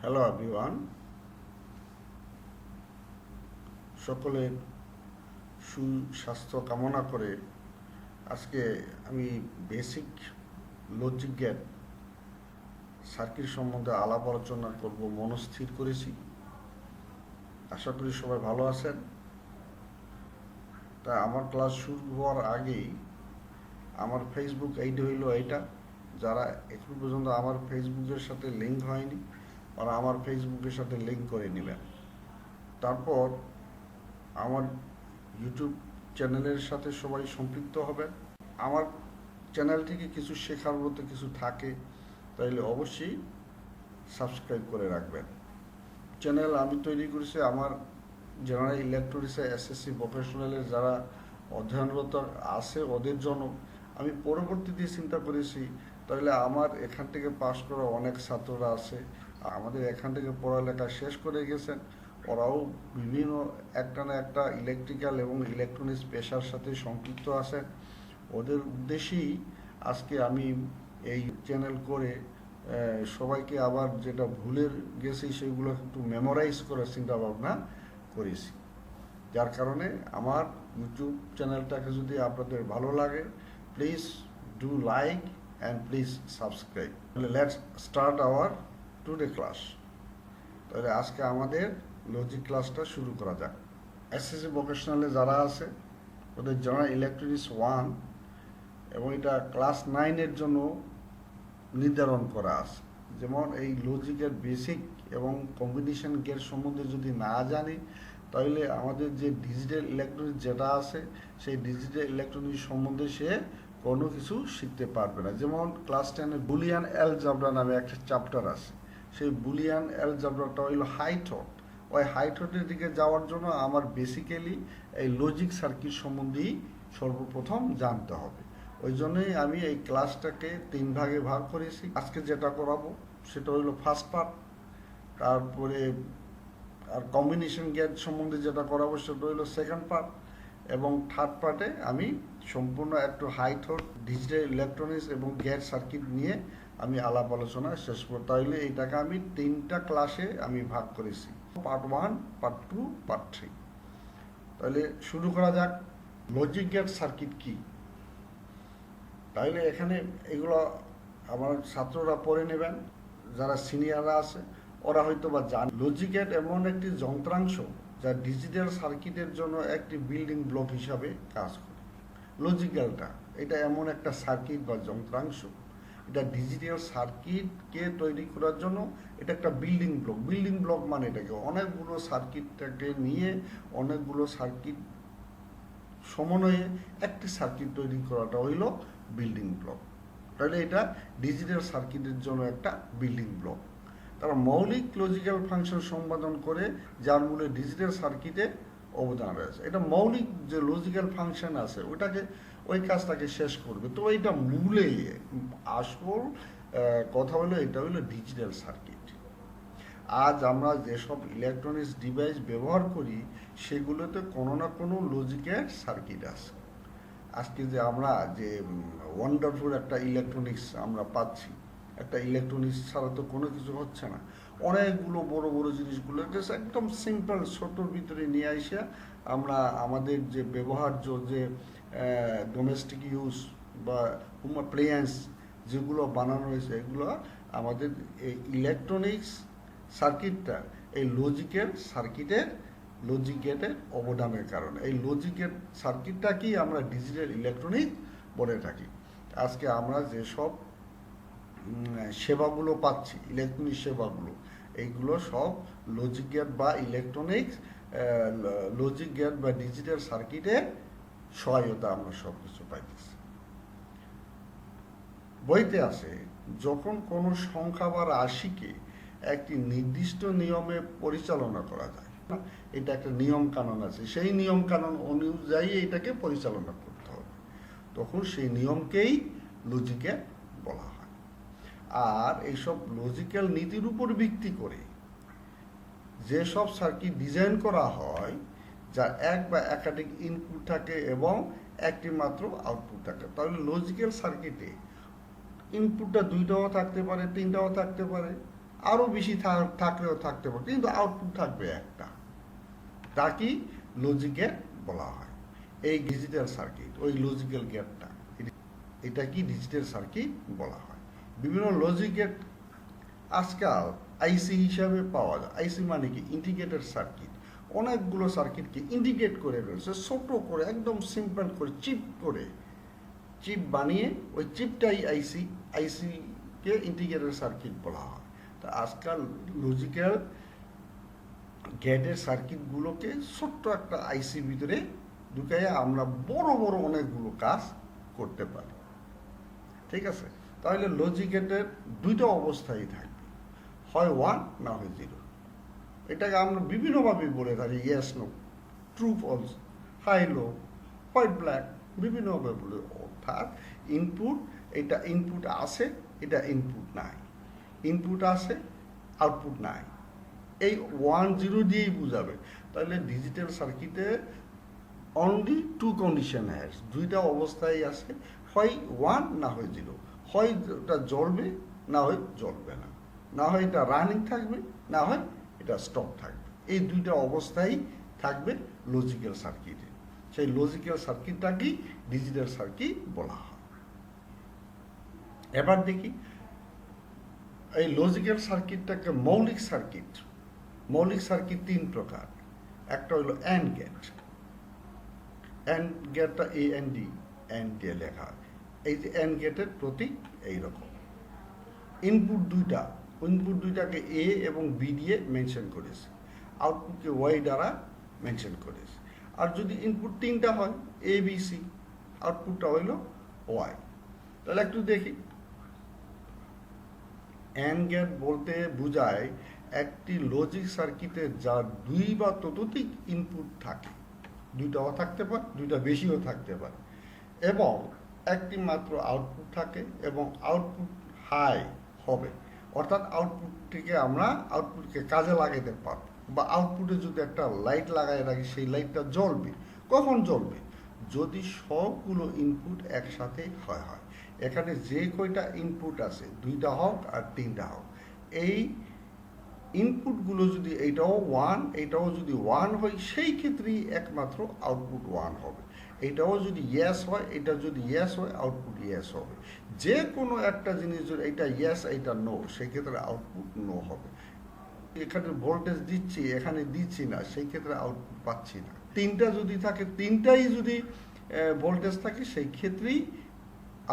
Hello everyone, সকলের সুস্বাস্থ্য কামনা করে আজকে আমি বেসিক লজিক গেট সার্কিট সম্বন্ধে আলাপ আলোচনা করব মনস্থির করেছি। আশা করি সবাই ভালো আছেন। তা আমার ক্লাস শুরু হওয়ার আগেই আমার ফেসবুক আইডি হইল এইটা। যারা এখন পর্যন্ত আমার ফেসবুকের সাথে লিঙ্ক হয়নি ওরা আমার ফেসবুকের সাথে লিঙ্ক করে নেবেন। তারপর আমার ইউটিউব চ্যানেলের সাথে সবাই সম্পৃক্ত হবেন। আমার চ্যানেল থেকে কিছু শেখার মতো কিছু থাকে তাইলে অবশ্যই সাবস্ক্রাইব করে রাখবেন। চ্যানেল আমি তৈরি করেছি আমার জেনারেল ইলেকট্রনিক্সে এসএসসি প্রফেশনালের যারা অধ্যয়নরত আছে ওদের জন্য। আমি পরবর্তীতে চিন্তা করেছি তাহলে আমার এখান থেকে পাশ করা অনেক ছাত্ররা আছে, আমাদের এখান থেকে পড়ালেখা শেষ করে গেছেন, ওরাও বিভিন্ন একটা না একটা ইলেকট্রিক্যাল এবং ইলেকট্রনিক্স পেশার সাথে সম্পৃক্ত আছে। ওদের উদ্দেশ্যেই আজকে আমি এই চ্যানেল করে সবাইকে আবার যেটা ভুলে গেছি সেগুলো একটু মেমোরাইজ করার চিন্তা ভাবনা করেছি। যার কারণে আমার ইউটিউব চ্যানেলটাকে যদি আপনাদের ভালো লাগে please do like and please subscribe. Let's start our today class. তাহলে আজকে আমাদের লজিক ক্লাসটা শুরু করা যাক। এসএসসি ভোকেশনালে যারা আছে ওদের জেনারেল ইলেকট্রনিক্স 1 এবং এটা ক্লাস 9-এর জন্য নির্ধারণ করা আছে। যেমন এই লজিকের বেসিক এবং কম্বিনেশন গেট সম্বন্ধে যদি না জানি তাহলে আমাদের যে ডিজিটাল ইলেকট্রনিক্স যেটা আছে সেই ডিজিটাল ইলেকট্রনিক্স সম্বন্ধে সে কোনো কিছু শিখতে পারবে না। যেমন ক্লাস 10-এ বুলিয়ান অ্যালজাবরা নামে একটা চ্যাপ্টার আছে, সেই বুলিয়ান অ্যালজাবরাটা হইল হাইথট। ওই হাইথটের দিকে যাওয়ার জন্য আমার বেসিক্যালি এই লজিক সার্কিট সম্বন্ধেই সর্বপ্রথম জানতে হবে। ওই জন্যই আমি এই ক্লাসটাকে 3 ভাগে ভাগ করেছি। আজকে যেটা করাবো সেটা হইলো ফার্স্ট পার্ট, তারপরে আর কম্বিনেশন গেট সম্বন্ধে যেটা করাবো সেটা হইলো সেকেন্ড পার্ট, এবং থার্ড পার্টে আমি সম্পূর্ণ একটু হাইথট ডিজিটাল ইলেকট্রনিক্স এবং গেট সার্কিট নিয়ে আমি আলাপ আলোচনা শেষ করব। তাহলে এইটাকে আমি 3টা ক্লাসে আমি ভাগ করেছি, পার্ট 1, পার্ট 2, পার্ট 3। তাহলে শুরু করা যাক। লজিক গেট সার্কিট কি? তাহলে এখানে এগুলো আমার ছাত্ররা পড়ে নেবেন, যারা সিনিয়ররা আছে ওরা হয়তো বা জান। লজিক গেট এমন একটি যন্ত্রাংশ যা ডিজিটাল সার্কিটের জন্য একটি বিল্ডিং ব্লক হিসাবে কাজ করে। লজিক্যালটা এটা এমন একটা সার্কিট বা যন্ত্রাংশ, এটা ডিজিটাল সার্কিটকে তৈরি করার জন্য এটা একটা বিল্ডিং ব্লক। বিল্ডিং ব্লক মানে এটাকে অনেকগুলো সার্কিটটাকে নিয়ে অনেকগুলো সার্কিট সমন্বয়ে একটি সার্কিট তৈরি করাটা হইল বিল্ডিং ব্লক। তাহলে এটা ডিজিটাল সার্কিটের জন্য একটা বিল্ডিং ব্লক। তারা মৌলিক লজিক্যাল ফাংশন সম্পাদন করে যার মূলে ডিজিটাল সার্কিটে অবদান রয়েছে। এটা মৌলিক যে লজিক্যাল ফাংশন আছে ওটাকে ওই কাজটাকে শেষ করবে। তো এইটা মূলে আসল কথা হলো এটা হলো ডিজিটাল সার্কিট। আজ আমরা যেসব ইলেকট্রনিক্স ডিভাইস ব্যবহার করি সেগুলোতে কোনো না কোনো লজিকের সার্কিট আছে। আজকে যে আমরা যে ওয়ান্ডারফুল একটা ইলেকট্রনিক্স আমরা পাচ্ছি, একটা ইলেকট্রনিক্স ছাড়া তো কোনো কিছু হচ্ছে না। অনেকগুলো বড় বড় জিনিসগুলো একদম সিম্পল ছোটোর ভিতরে নিয়ে এসে আমরা আমাদের যে ব্যবহার্য যে ডোমেস্টিক ইউজ বা হোম অ্যাপ্লায়েন্স যেগুলো বানানো হয়েছে এগুলো আমাদের এই ইলেকট্রনিক্স সার্কিটটা এই লজিকের সার্কিটের লজিক গেটের অবদানের কারণে। এই লজিক গেট সার্কিটটাকেই আমরা ডিজিটাল ইলেকট্রনিক বলে থাকি। আজকে আমরা যেসব সেবাগুলো পাচ্ছি ইলেকট্রনিক সেবাগুলো এইগুলো সব লজিক গেট বা ইলেকট্রনিক্স লজিক গেট বা ডিজিটাল সার্কিটের সহায়তা আমরা সব কিছু পাইতেছি। বইতে আছে যখন কোনো সংখ্যা বা রাশিকে একটি নির্দিষ্ট নিয়মে পরিচালনা করা যায়, এটা একটা নিয়ম কানুন আছে, সেই নিয়ম কানুন অনুযায়ী এটাকে পরিচালনা করতে হবে, তখন সেই নিয়মকেই লজিক্যাল বলা হয়। আর এইসব লজিক্যাল নীতির উপর ভিত্তি করে যেসব সার্কিট ডিজাইন করা হয় যার এক বা একাধিক ইনপুট থাকে এবং একটি মাত্র আউটপুট থাকে, তাহলে লজিক্যাল সার্কিটে ইনপুটটা 2টাও থাকতে পারে, 3টাও থাকতে পারে, আরও বেশি থাকলেও থাকতে পারে, কিন্তু আউটপুট থাকবে একটা। তা কি লজিক গেট বলা হয়। এই ডিজিটাল সার্কিট, ওই লজিক্যাল গেটটা, এটা কি ডিজিটাল সার্কিট বলা হয়। বিভিন্ন লজিক গেট আজকাল আইসি হিসাবে পাওয়া যায়। আইসি মানে কি ইন্টিগ্রেটেড সার্কিট, অনেকগুলো সার্কিটকে ইন্টিগ্রেট করে ফেলছে, ছোট করে একদম সিম্পল করে চিপ বানিয়ে ওই চিপটাই আইসিকে ইন্টিগ্রেটেড সার্কিট বলা হয়। তা আজকাল লজিক্যাল গেটের সার্কিটগুলোকে ছোট্ট একটা আইসির ভিতরে ঢুকাইয়া আমরা বড় বড় অনেকগুলো কাজ করতে পারি। ঠিক আছে, তাহলে লজিক গেটের দুইটা অবস্থায় থাকবে, হয় 1 না হয় 0। এটাকে আমরা বিভিন্নভাবে বলে থাকি, yes no, true false, high low, white black, বিভিন্নভাবে বলে। অর্থাৎ ইনপুট, এটা ইনপুট আছে, এটা ইনপুট নাই, ইনপুট আছে, আউটপুট নাই, এই 1 0 দিয়েই বুঝাবে। তাহলে ডিজিটাল সার্কিটে অনলি 2 কন্ডিশন হ্যাজ, দুইটা অবস্থায় আছে, হয় 1 না হয় 0, হয় এটা জ্বলবে না হয় জ্বলবে না, না হয় এটা রানিং থাকবে না হয় এটা স্টপ থাকবে। এই দুইটা অবস্থায় থাকবে লজিক্যাল সার্কিটে। সেই লজিক্যাল সার্কিটটাকেই ডিজিটাল সার্কিট বলা হয়। এবার দেখি এই লজিক্যাল সার্কিটটাকে মৌলিক সার্কিট। মৌলিক সার্কিট 3 প্রকার। একটা হলো অ্যান্ড গেট। অ্যান্ড গেটটা AND দিয়ে লেখা। এই যে অ্যান্ড গেটের প্রতীক এইরকম। ইনপুট দুইটাকে A এবং B দিয়ে মেনশন করেছে, আউটপুটকে Y দ্বারা মেনশন করেছে। আর যদি ইনপুট 3টা হয় ABC, আউটপুটটা হইল Y। তাহলে একটু দেখি, অ্যান্ড গেট বলতে বোঝায় একটি লজিক সার্কিটে যার 2 বা ততোধিক ইনপুট থাকে, 2টাও থাকতে পারে, 2টা বেশিও থাকতে পারে, এবং একটি মাত্র আউটপুট থাকে, এবং আউটপুট হাই হবে। অর্থাৎ আউটপুটকে কাজে লাগাইতে পারবো, বা আউটপুটে যদি একটা লাইট লাগাই রাখি, সেই লাইটটা জ্বলবে। কখন জ্বলবে? যদি সবগুলো ইনপুট একসাথে হয়। এখানে যে কয়টা ইনপুট আছে, 2টা হোক আর 3টা হোক, এই ইনপুটগুলো যদি এটাও 1 এটাও যদি 1 হয়, সেই ক্ষেত্রেই একমাত্র আউটপুট 1 হবে। এটাও যদি ইয়েস হয়, এটা যদি ইয়েস হয়, আউটপুট ইয়েস হবে। যে কোনো একটা জিনিস যদি এটা ইয়েস এটা নো, সেক্ষেত্রে আউটপুট নো হবে। এখানে ভোল্টেজ দিচ্ছি, এখানে দিচ্ছি না, সেই ক্ষেত্রে আউটপুট পাচ্ছি না। 3টা যদি থাকে, 3টাই যদি ভোল্টেজ থাকে, সেই ক্ষেত্রেই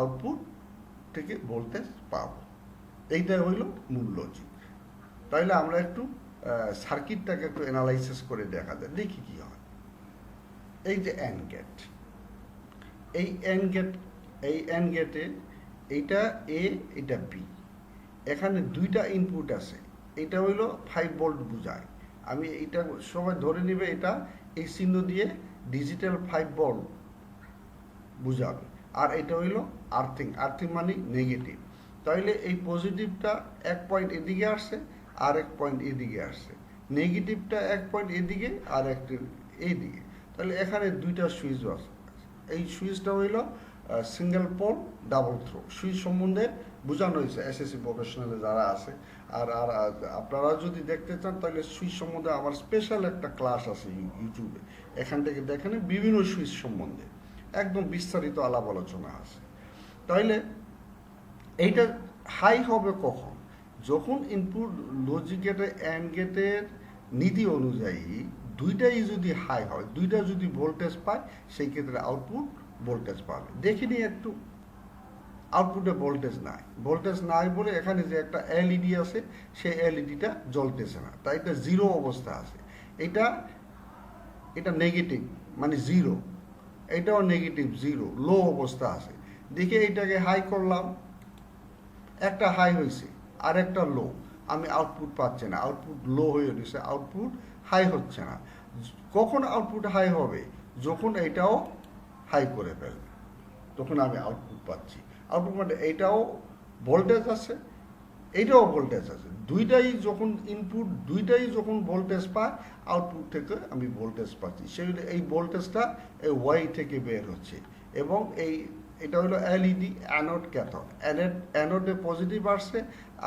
আউটপুট থেকে ভোল্টেজ পাবো। এইটাই হইল মূল লজিক। তাইলে আমরা একটু সার্কিটটাকে একটু অ্যানালাইসিস করে দেখা যায়, দেখি কি হয়। এই যে অ্যান্ড গেট, এই অ্যান্ড গেটে এইটা A, এটা B, এখানে 2টা ইনপুট আছে। এটা হইল 5 ভোল্ট বুঝায়। আমি এটা সবাই ধরে নিবে, এটা এই চিহ্ন দিয়ে ডিজিটাল 5 ভোল্ট বুঝাবে। আর এটা হইল আর্থিং মানে নেগেটিভ। তাইলে এই পজিটিভটা 1 পয়েন্ট এদিকে আসছে, আর 1 পয়েন্ট এদিকে আসছে। নেগেটিভটা 1 পয়েন্ট এদিকে আর 1 এইদিকে। তাহলে এখানে 2টা সুইচ আছে। এই সুইচটা হইল single pole double throw switch সম্বন্ধে বোঝানো হয়েছে এসএসসি প্রফেশনালে যারা আছে। আর আপনারা যদি দেখতে চান, তাহলে সুইচ সম্বন্ধে আমার স্পেশাল একটা ক্লাস আছে ইউটিউবে, এখান থেকে দেখেন বিভিন্ন সুইচ সম্বন্ধে একদম বিস্তারিত আলাপ আলোচনা আছে। তাইলে এইটা হাই হবে কখন? যখন ইনপুট লজিক গেটে অ্যান্ড গেটের নীতি অনুযায়ী 2টাই যদি হাই হয়, 2টা যদি ভোল্টেজ পায়, সেই ক্ষেত্রে আউটপুট ভোল্টেজ পাবে। দেখিনি একটু, আউটপুটে ভোল্টেজ নাই বলে এখানে যে একটা এলইডি আছে, সেই এলইডিটা জ্বলতেছে না, তাই এটা 0 অবস্থা আছে। এটা নেগেটিভ মানে 0, এটাও নেগেটিভ 0, লো অবস্থা আছে। দেখে এইটাকে হাই করলাম, একটা হাই হয়েছে আর একটা লো, আমি আউটপুট পাচ্ছি না, আউটপুট লো হয়ে গেছে, আউটপুট হাই হচ্ছে না। কখন আউটপুট হাই হবে? যখন এটাও হাই করে ফেলবে, তখন আমি আউটপুট পাচ্ছি। আউটপুট মানে এটাও ভোল্টেজ আছে, এইটাও ভোল্টেজ আছে, 2টাই যখন ইনপুট 2টাই যখন ভোল্টেজ পায়, আউটপুট থেকে আমি ভোল্টেজ পাচ্ছি। সেই এই ভোল্টেজটা এই ওয়াই থেকে বের হচ্ছে, এবং এই এটা হলো এলইডি অ্যানোড ক্যাথোড। অ্যানোডে পজিটিভ আসছে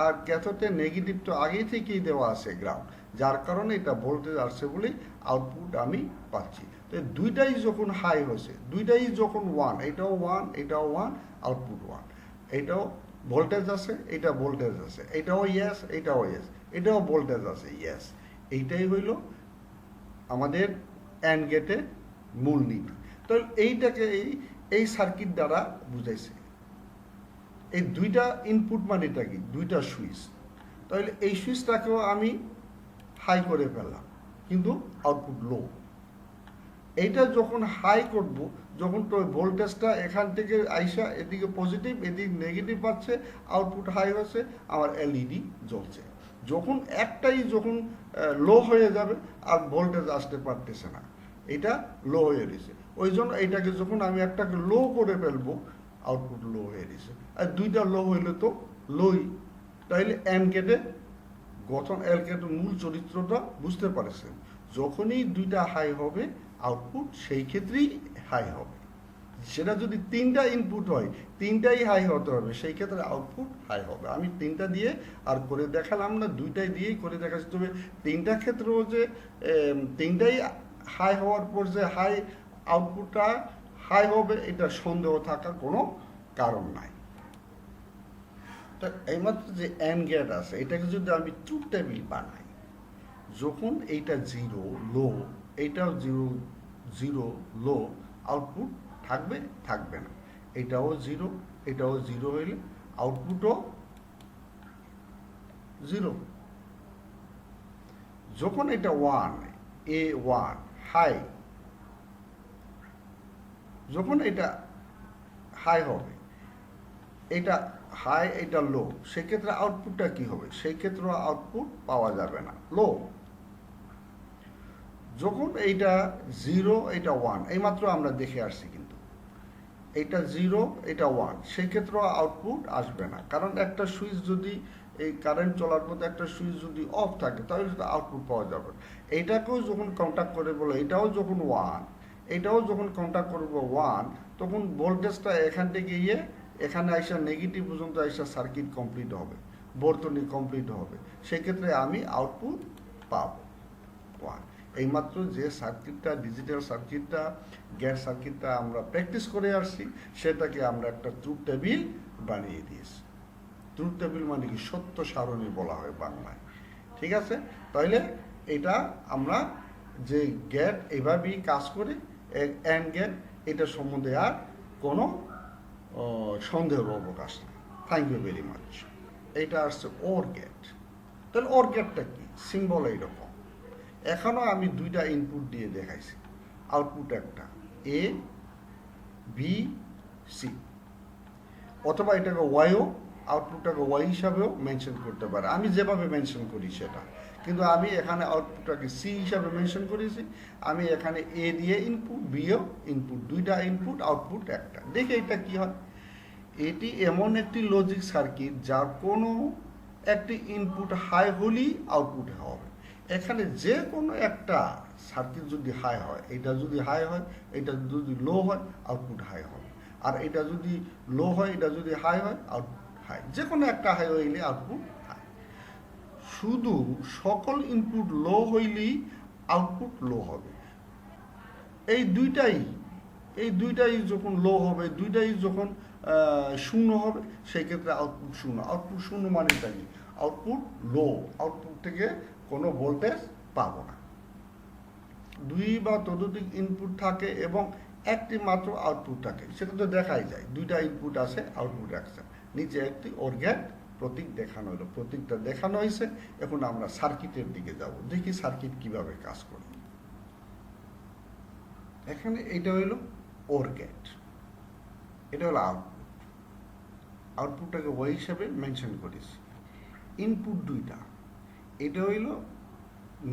আর ক্যাথোডে নেগেটিভ তো আগেই থেকেই দেওয়া আছে গ্রাউন্ড, যার কারণে এটা ভোল্টেজ আসছে বলেই আউটপুট আমি পাচ্ছি। তো দুইটাই যখন হাই হয়েছে, দুইটাই যখন ওয়ান, এটাও ওয়ান এটাও ওয়ান, আউটপুট ওয়ান, এটাও ভোল্টেজ আছে এটা ভোল্টেজ আছে, এটাও ইয়েস এটাও ইয়েস, এটাও ভোল্টেজ আছে ইয়েস। এইটাই হইল আমাদের অ্যান্ড গেটে মূলনীতি। তো এইটাকে এই সার্কিট দ্বারা বুঝাইছে। এই দুইটা ইনপুট মানে এটা কি, দুইটা সুইচ। তাহলে এই সুইচটাকেও আমি হাই করে ফেললাম কিন্তু আউটপুট লো। এইটা যখন হাই করব, যখন তো ভোল্টেজটা এখান থেকে আইসা এদিকে পজিটিভ এদিকে নেগেটিভ পাচ্ছে, আউটপুট হাই হচ্ছে, আমার এলইডি জ্বলছে। যখন একটাই যখন লো হয়ে যাবে আর ভোল্টেজ আসতে পারতেছে না, এটা লো হয়ে গেছে, ওই জন্য এটাকে যখন আমি একটাকে লো করে ফেলবো আউটপুট লো হয়ে গেছে। আর দুইটা লো হইলে তো লোই। তাইলে এন গেটে গঠন, এল গেটের মূল চরিত্রটা বুঝতে পারছেন। যখনই দুইটা হাই হবে আউটপুট সেই ক্ষেত্রেই হাই হবে। সেটা যদি তিনটা ইনপুট হয়, তিনটাই হাই হতে হবে, সেই ক্ষেত্রে আউটপুট হাই হবে। আমি তিনটা দিয়ে আর করে দেখালাম না, দুইটাই দিয়েই করে দেখাচ্ছি। তবে তিনটা ক্ষেত্রেও যে তিনটাই হাই হওয়ার পর যে হাই আউটপুটটা হাই হবে এটা সন্দেহ থাকার কোনো কারণ নাই। তো এইমাত্র যে এন্ড গেট আছে এটাকে যদি আমি ট্রুথ টেবিল বানাই, যখন এইটা জিরো লো, এইটাও জিরো জিরো লো, আউটপুট থাকবে থাকবে না। এটাও জিরো এটাও জিরো হইলে আউটপুটও জিরো। যখন এটা ওয়ান, এ ওয়ান হাই, যখন এটা হাই হবে, এটা হাই এটা লো, সেক্ষেত্রে আউটপুটটা কি হবে? সেই ক্ষেত্রে আউটপুট পাওয়া যাবে না, লো। যখন এইটা জিরো এটা ওয়ান, এইমাত্র আমরা দেখে আসছি, কিন্তু এটা জিরো এটা ওয়ান, সেক্ষেত্রে আউটপুট আসবে না। কারণ একটা সুইচ যদি এই কারেন্ট চলার মধ্যে একটা সুইচ যদি অফ থাকে তাহলে আউটপুট পাওয়া যাবে। এইটাকেও যখন কন্ট্যাক্ট করে বলে এটাও যখন ওয়ান, এটাও যখন কন্ট্যাক্ট করবো ওয়ান, তখন ভোল্টেজটা এখান থেকে গিয়ে এখানে আইসা নেগেটিভ পর্যন্ত আইসা সার্কিট কমপ্লিট হবে, বর্তনী কমপ্লিট হবে, সেক্ষেত্রে আমি আউটপুট পাবো ওয়ান। এইমাত্র যে সার্কিটটা, ডিজিটাল সার্কিটটা, গ্যাস সার্কিটটা আমরা প্র্যাকটিস করে আসছি, সেটাকে আমরা একটা ট্রুথ টেবিল বানিয়ে দিয়েছি। ট্রুথ টেবিল মানে কি, সত্য সারণী বলা হয় বাংলায়, ঠিক আছে? তাহলে এটা আমরা যে গ্যাট এভাবেই কাজ করে, অ্যান্ড গ্যাট, এটা সম্বন্ধে আর কোনো সন্দেহের অবকাশ নেই। Thank you very much. এটা আসছে ওর গ্যাট। তাহলে ওর গ্যাটটা কি, সিম্বল এইরকম। এখনও আমি দুইটা ইনপুট দিয়ে দেখাইছি, আউটপুট একটা এ বি সি, অথবা এটাকে ওয়াইও, আউটপুটটাকে ওয়াই হিসাবেও মেনশন করতে পারে, আমি যেভাবে মেনশন করি সেটা। কিন্তু আমি এখানে আউটপুটটাকে সি হিসাবে মেনশন করেছি। আমি এখানে এ দিয়ে ইনপুট, বিও ইনপুট, দুইটা ইনপুট, আউটপুট একটা। দেখে এটা কি হয়। এটি এমন একটি লজিক সার্কিট যার কোনো একটি ইনপুট হাই হলেই আউটপুট হবে। এখানে যে কোনো একটা সার্কিট যদি হাই হয়, এটা যদি হাই হয়, এটা যদি লো হয়, আউটপুট হাই হবে। আর এটা যদি লো হয়, এটা যদি হাই হয়, আউটপুট হাই। যে কোনো একটা হাই হইলে আউটপুট হাই। শুধু সকল ইনপুট লো হইলেই আউটপুট লো হবে। এই দুইটাই যখন লো হবে, দুইটাই যখন শূন্য হবে, সেই ক্ষেত্রে আউটপুট শূন্য। আউটপুট শূন্য মানে এটা কি, আউটপুট লো, আউটপুট থেকে কোনো ভোল্টেজ পাবো না। দুই বা ততোধিক ইনপুট থাকে এবং একটি মাত্র আউটপুট থাকে, সেটা তো দেখাই যায়। দুইটা ইনপুট আছে, আউটপুট একটা, নিচে একটি ওর গেট প্রতীক দেখানো হলো, প্রতীকটা দেখানো হয়েছে। এখন আমরা সার্কিটের দিকে যাব, দেখি সার্কিট কিভাবে কাজ করে। এখানে এটা হইল ওর গেট, এটা হলো আউটপুট। আউটপুটটাকে ওয়াই হিসাবে মেনশন করেছি। ইনপুট দুইটা, এটা হইল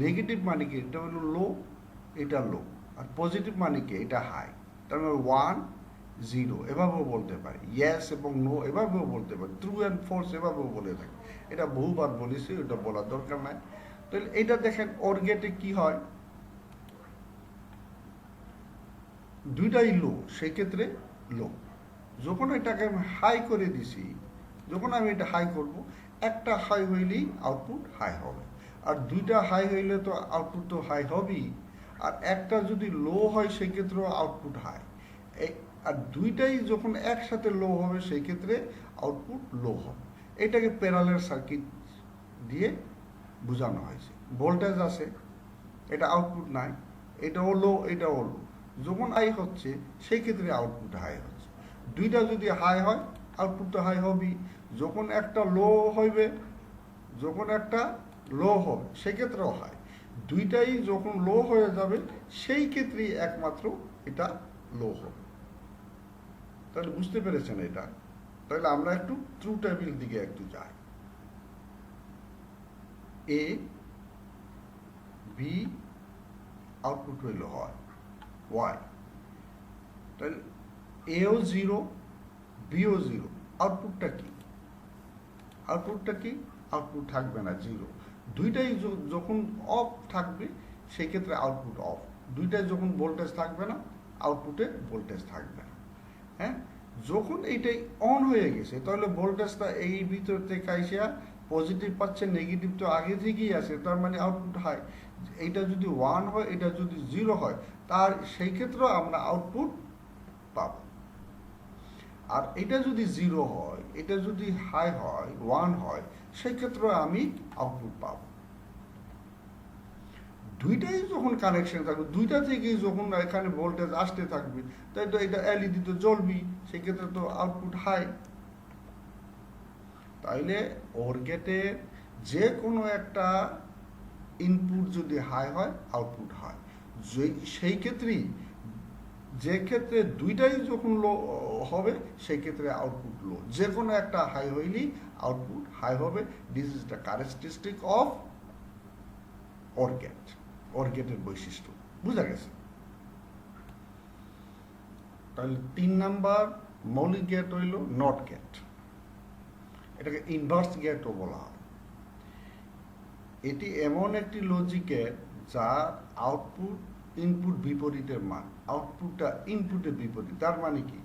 নেগেটিভ মানে কি, এটা হলো লো, এটা লো। আর পজিটিভ মানে কি, এটা হাই। তার মানে 1 0 এভাবেও বলতে পারি, ইয়েস এবং নো এভাবেও বলতে পারি, ট্রু অ্যান্ড ফলস এভাবেও বলে থাকি। এটা বহুবার বলেছি, এটা বলার দরকার নাই। তাহলে এটা দেখেন ওর গেটে কি হয়, দুইটাই লো, সেই ক্ষেত্রে লো। যখন এটাকে আমি হাই করে দিছি, যখন আমি এটা হাই করব, একটা হাই হইলেই আউটপুট হাই হবে, আর দুইটা হাই হইলে তো আউটপুট তো হাই হবেই, আর একটা যদি লো হয় সেই ক্ষেত্রেও আউটপুট হাই। আর দুইটাই যখন একসাথে লো হবে সেই ক্ষেত্রে আউটপুট লো হবে। এটাকে প্যারালাল সার্কিট দিয়ে বোঝানো হয়েছে। ভোল্টেজ আছে, এটা আউটপুট নাই, এটাও লো, এটাও লো, যখন হাই হচ্ছে সেই ক্ষেত্রে আউটপুট হাই হচ্ছে। দুইটা যদি হাই হয় আউটপুট তো হাই হবেই। যখন একটা লো হইবে, যখন একটা লো হবে সেক্ষেত্রেও হাই। দুইটাই যখন লো হয়ে যাবে সেই ক্ষেত্রেই একমাত্র এটা লো হবে। তাহলে বুঝতে পেরেছেন এটা? তাহলে আমরা একটু ট্রু টেবিল দিকে একটু যাই। এ বি আউটপুট হইল হয় ওয়াই, তাহলে এও জিরো বিও জিরো, আউটপুটটা কি? আউটপুটটা কি? আউটপুট থাকবে না, জিরো। দুইটাই যখন অফ থাকবে সেই ক্ষেত্রে আউটপুট অফ। দুইটাই যখন ভোল্টেজ থাকবে না আউটপুটে ভোল্টেজ থাকবে না। হ্যাঁ, যখন এইটাই অন হয়ে গেছে তাহলে ভোল্টেজটা এই ভিতর থেকে আইসা পজিটিভ পাচ্ছে, নেগেটিভ তো আগে থেকেই আছে, তার মানে আউটপুট হাই। এইটা যদি 1 হয়, এটা যদি 0 হয়, তার সেই ক্ষেত্রেও আমরা আউটপুট পাব। আর এটা যদি 0 হয়, এটা যদি হাই হয়, 1 হয়, সেই ক্ষেত্রে আমি আউটপুট পাব। দুইটাই যখন কানেকশন থাকবে, দুইটা থেকেই যখন এখানে ভোল্টেজ আসতে থাকবে, তাই তো এটা এলইডি তো জ্বলবি, সেক্ষেত্রে তো আউটপুট হাই। তাইলে ওর গেটে যে কোনো একটা ইনপুট যদি হাই হয় আউটপুট হয়, সেই ক্ষেত্রেই, যে ক্ষেত্রে দুইটাই যখন লো হবে সেই ক্ষেত্রে আউটপুট লো। যে কোনো একটা হাই হইলেই আউটপুট হাই হবে। This is the characteristic of OR gate, OR গেটের বৈশিষ্ট্য। বুঝা গেছে? তাহলে 3 নাম্বার মৌলিক গেট হইল নট গেট, এটাকে ইনভার্স গেটও বলা হয়। এটি এমন একটি লজিক গেট যার আউটপুট ইনপুট বিপরীতের মান, আউটপুটটা ইনপুটের বিপরীত। তার মানে কি,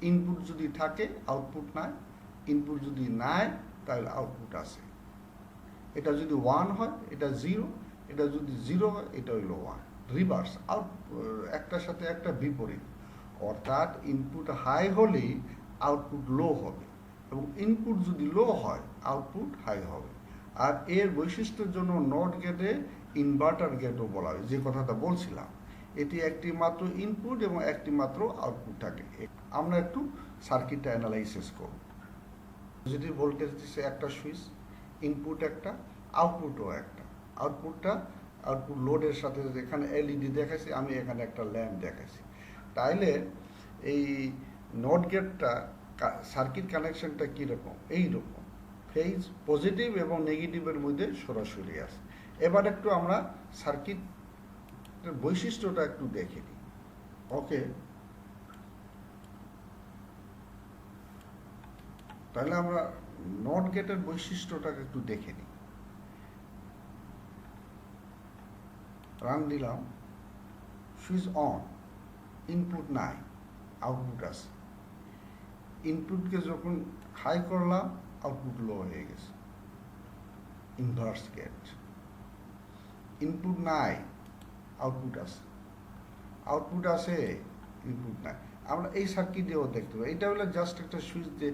ইনপুট যদি থাকে আউটপুট নাই, ইনপুট যদি নাই তাহলে আউটপুট আছে। এটা যদি 1 হয় এটা 0, এটা যদি 0 হয় এটা হইল 1। রিভার্স, একটার সাথে একটা বিপরীত। অর্থাৎ ইনপুট হাই হলে আউটপুট লো হবে, এবং ইনপুট যদি লো হয় আউটপুট হাই হবে। আর এর বৈশিষ্ট্যের জন্য নট গেটে ইনভার্টার গেটও বলা হয়, যে কথাটা বলছিলাম। এটি একটি মাত্র ইনপুট এবং একটি মাত্র আউটপুট থাকে। আমরা একটু সার্কিটটা অ্যানালাইসিস করব। পজিটিভ ভোল্টেজ দিচ্ছে একটা সুইচ, ইনপুট একটা, আউটপুটও একটা। আউটপুট লোডের সাথে এখানে এলইডি দেখাইছি, আমি এখানে একটা ল্যাম্প দেখাইছি। তাইলে এই নট গেটটা সার্কিট কানেকশনটা কীরকম? এইরকম, ফেজ পজিটিভ এবং নেগেটিভের মধ্যে সরাসরি আছে। এবার একটু আমরা সার্কিটের বৈশিষ্ট্যটা একটু দেখে নিই। ওকে, তাহলে আমরা নট গেটের বৈশিষ্ট্যটাকে একটু দেখে নিই। রান দিলাম, সুইচ অন, ইনপুট নাই, আউটপুট আছে। ইনপুটকে যখন হাই করলাম আউটপুট লো হয়ে গেছে, ইনভার্স গেট। ইনপুট নাই, আউটপুট আছে, আউটপুট আছে, ইনপুট নাই। আমরা এই সার্কিটেও দেখতে পাই। এটা হলো জাস্ট একটা সুইচ দিয়ে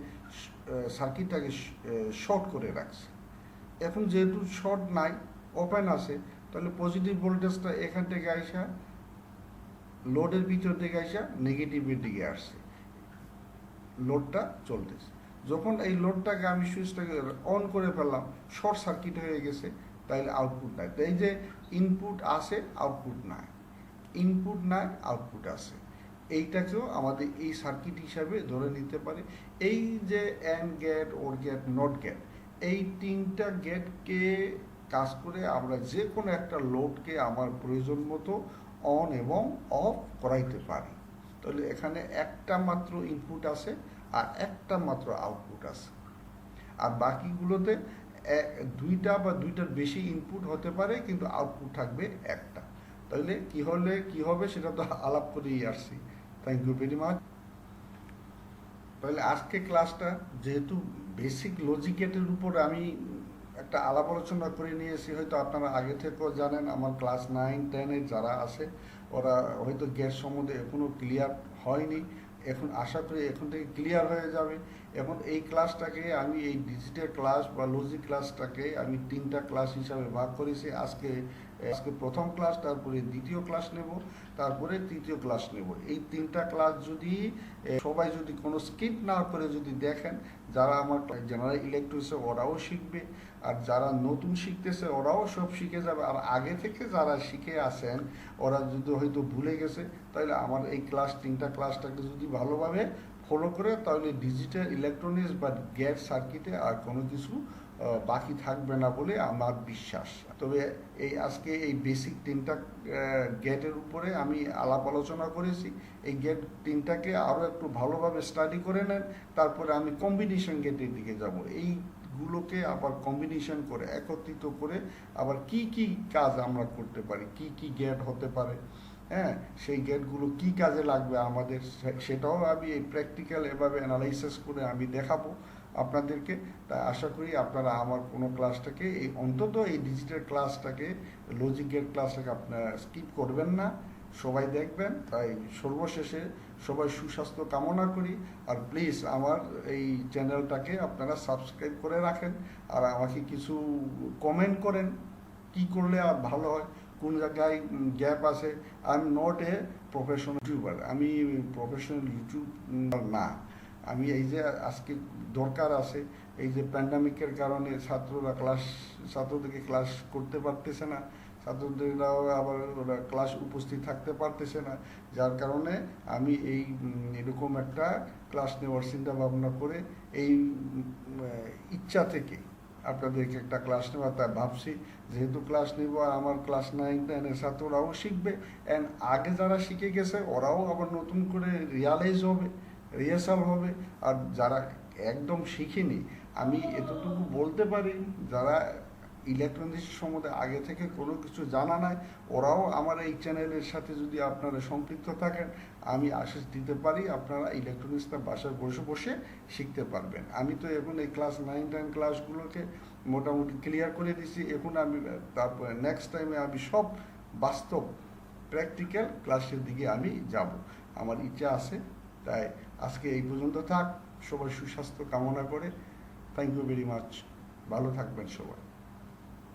সার্কিটটাকে শর্ট করে রাখছে। এখন যেহেতু শর্ট নাই, ওপেন আছে, তাহলে পজিটিভ ভোল্টেজটা এখান থেকে আইসা লোডের ভিতর থেকে আইসা নেগেটিভের দিকে আসছে, লোডটা চলতেছে। যখন এই লোডটাকে আমি সুইচটাকে অন করে ফেললাম, শর্ট সার্কিট হয়ে গেছে, তাইলে আউটপুট নাই। তো এই যে ইনপুট আছে আউটপুট নাই, ইনপুট নাই আউটপুট আছে, এইটাকেও আমাদের এই সার্কিট হিসাবে ধরে নিতে পারি। এই যে and gate, or gate, not gate, এই তিনটা গেটকে কাজ করে আমরা যে কোনো একটা লোডকে আমার প্রয়োজন মতো অন এবং অফ করাইতে পারি। তাহলে এখানে একটা মাত্র ইনপুট আছে আর একটা মাত্র আউটপুট আছে, আর বাকিগুলোতে দুইটা বা দুইটার বেশি ইনপুট হতে পারে, কিন্তু আউটপুট থাকবে একটা। তাহলে কি হবে সেটা তো আলাপ করেই আসছি। Thank you very much. তাহলে আজকে ক্লাসটা যেহেতু বেসিক লজিক গেটের উপর আমি একটা আলাপ আলোচনা করে নিয়েছি, হয়তো আপনারা আগে থেকেও জানেন, আমার ক্লাস 9-10 যারা আছে ওরা হয়তো গেট সম্বন্ধে এখনও ক্লিয়ার হয়নি। এখন আশা করি এখন থেকে ক্লিয়ার হয়ে যাবে। এখন এই ক্লাসটাকে আমি এই ডিজিটাল ক্লাস বা লজিক ক্লাসটাকে আমি 3টা ক্লাস হিসাবে ভাগ করেছি। আজকে আজকে প্রথম ক্লাস, তারপরে দ্বিতীয় ক্লাস নেব, তারপরে তৃতীয় ক্লাস নেব। এই 3টা ক্লাস যদি সবাই যদি কোনো স্কিপ না করে যদি দেখেন, যারা আমার জেনারেল ইলেকট্রিক্সে ওরাও শিখবে, আর যারা নতুন শিখতেছে ওরাও সব শিখে যাবে। আর আগে থেকে যারা শিখে আসেন ওরা যদি হয়তো ভুলে গেছে, তাহলে আমার এই ক্লাস 3টা ক্লাসটাকে যদি ভালোভাবে ফলো করে, তাহলে ডিজিটাল ইলেকট্রনিক্স বা গেট সার্কিটে আর কোনো কিছু বাকি থাকবে না বলে আমার বিশ্বাস। তবে এই আজকে এই বেসিক 3টা গেটের উপরে আমি আলাপ আলোচনা করেছি। এই গেট 3টাকে আরও একটু ভালোভাবে স্টাডি করে নেন, তারপরে আমি কম্বিনেশন গেটের দিকে যাব। এইগুলোকে আবার কম্বিনেশন করে একত্রিত করে আবার কি কি কাজ আমরা করতে পারি, কি কি গেট হতে পারে, হ্যাঁ, সেই গেটগুলো কি কাজে লাগবে আমাদের, সেটাও আমি এই প্র্যাকটিক্যাল এভাবে অ্যানালাইসিস করে আমি দেখাবো আপনাদেরকে। তাই আশা করি আপনারা আমার কোনো ক্লাসটাকে অন্তত এই ডিজিটাল ক্লাসটাকে, লজিক গেট ক্লাসটাকে আপনারা স্কিপ করবেন না, সবাই দেখবেন। তাই সর্বশেষে সবাই সুস্বাস্থ্য কামনা করি। আর প্লিজ আমার এই চ্যানেলটাকে আপনারা সাবস্ক্রাইব করে রাখেন, আর আমাকে কিছু কমেন্ট করেন কি করলে আর ভালো হয়, কোন জায়গায় গ্যাপ আছে। I am not a professional YouTuber, আমি প্রফেশনাল ইউটিউব না। আমি এই যে আজকে দরকার আছে, এই যে প্যান্ডামিকের কারণে ছাত্রদেরকে ক্লাস করতে পারতেছে না, ছাত্রদেররাও আবার ওরা ক্লাস উপস্থিত থাকতে পারতেছে না, যার কারণে আমি এরকম একটা ক্লাস নেওয়ার চিন্তা ভাবনা করে এই ইচ্ছা থেকে আপনাদেরকে একটা ক্লাস নেওয়া, তাই ভাবছি যেহেতু ক্লাস নেব আর আমার ক্লাস 9-10 ছাত্ররাও শিখবে, অ্যান্ড আগে যারা শিখে গেছে ওরাও আবার নতুন করে রিয়ালাইজ হবে, রিহার্সাল হবে। আর যারা একদম শিখিনি, আমি এতটুকু বলতে পারি, যারা ইলেকট্রনিক্স সম্বন্ধে আগে থেকে কোনো কিছু জানা নাই, ওরাও আমার এই চ্যানেলের সাথে যদি আপনারা সম্পৃক্ত থাকেন, আমি আশ্বাস দিতে পারি আপনারা ইলেকট্রনিক্সটা বাসায় বসে বসে শিখতে পারবেন। আমি তো এখন এই ক্লাস 9-10 ক্লাসগুলোকে মোটামুটি ক্লিয়ার করে দিছি। এখন আমি তারপরে নেক্সট টাইমে আমি সব বাস্তব প্র্যাকটিক্যাল ক্লাসের দিকে আমি যাব, আমার ইচ্ছা আছে। তাই আজকে এই পর্যন্ত থাক, সবার সুস্বাস্থ্য কামনা করে। থ্যাংক ইউ ভেরি মাচ, ভালো থাকবেন সবাই।